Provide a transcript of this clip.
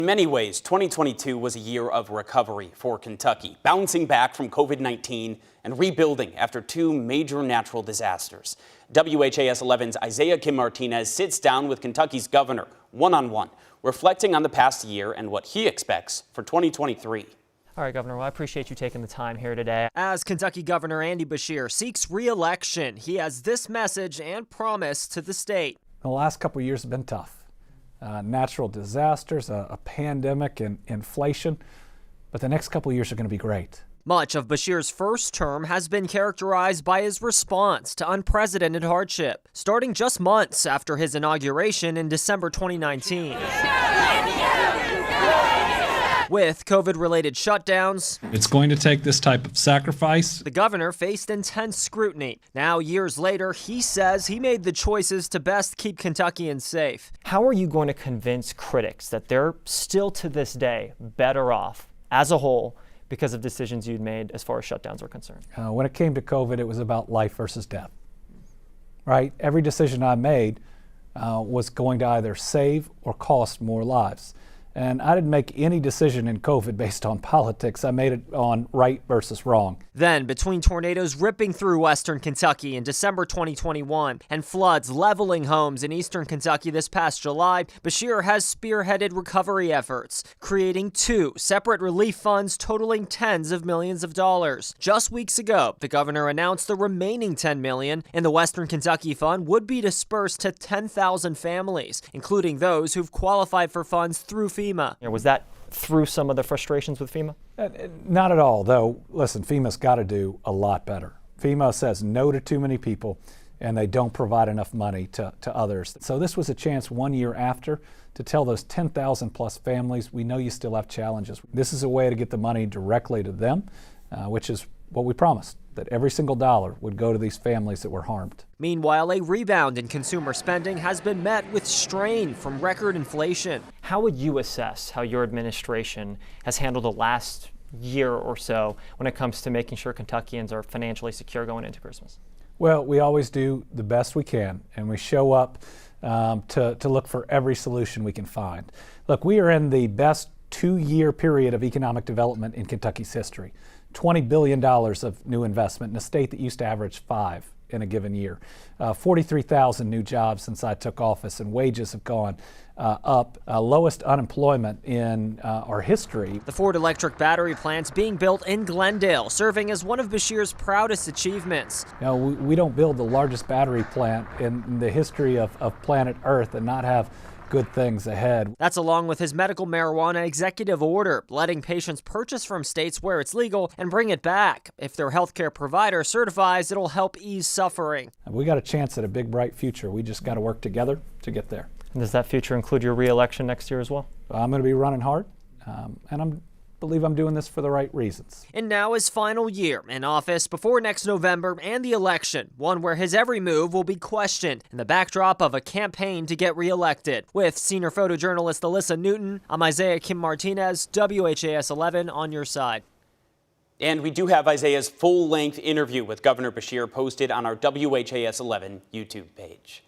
In many ways, 2022 was a year of recovery for Kentucky, bouncing back from COVID-19 and rebuilding after two major natural disasters. WHAS 11's Isaiah Kim Martinez sits down with Kentucky's governor one-on-one, reflecting on the past year and what he expects for 2023. All right, Governor, well, I appreciate you taking the time here today. As Kentucky Governor Andy Beshear seeks re-election, he has this message and promise to the state. The last couple of years have been tough. Natural disasters, a pandemic, and inflation. But the next couple of years are going to be great. Much of Beshear's first term has been characterized by his response to unprecedented hardship, starting just months after his inauguration in December 2019. With COVID-related shutdowns, it's going to take this type of sacrifice. The governor faced intense scrutiny. Now, years later, he says he made the choices to best keep Kentuckians safe. How are you going to convince critics that they're still to this day better off as a whole because of decisions you'd made as far as shutdowns are concerned? When it came to COVID, it was about life versus death, right? Every decision I made was going to either save or cost more lives. And I didn't make any decision in COVID based on politics. I made it on right versus wrong. Then, between tornadoes ripping through western Kentucky in December 2021 and floods leveling homes in eastern Kentucky this past July, Beshear has spearheaded recovery efforts, creating two separate relief funds totaling tens of millions of dollars. Just weeks ago, the governor announced the remaining $10 million in the Western Kentucky Fund would be dispersed to 10,000 families, including those who've qualified for funds through FEMA. Was that through some of the frustrations with FEMA? Not at all, though. Listen, FEMA's got to do a lot better. FEMA says no to too many people, and they don't provide enough money to others. So this was a chance 1 year after to tell those 10,000 plus families, we know you still have challenges. This is a way to get the money directly to them, which is what we promised, that every single dollar would go to these families that were harmed. Meanwhile, a rebound in consumer spending has been met with strain from record inflation. How would you assess how your administration has handled the last year or so when it comes to making sure Kentuckians are financially secure going into Christmas? Well, we always do the best we can, and we show up to look for every solution we can find. Look, we are in the best 2-year period of economic development in Kentucky's history. $20 billion of new investment in a state that used to average $5 billion in a given year. 43,000 new jobs since I took office, and wages have gone up. Lowest unemployment in our history. The Ford electric battery plant's being built in Glendale, serving as one of Beshear's proudest achievements. You know, we don't build the largest battery plant in the history of planet Earth and not have good things ahead. That's along with his medical marijuana executive order, letting patients purchase from states where it's legal and bring it back. If their healthcare provider certifies, it'll help ease suffering. We got a chance at a big, bright future. We just got to work together to get there. And does that future include your re-election next year as well? I'm going to be running hard, and I believe I'm doing this for the right reasons. And now his final year in office before next November and the election, one where his every move will be questioned in the backdrop of a campaign to get reelected. With senior photojournalist Alyssa Newton, I'm Isaiah Kim Martinez, WHAS 11 on your side. And we do have Isaiah's full-length interview with Governor Beshear posted on our WHAS 11 YouTube page.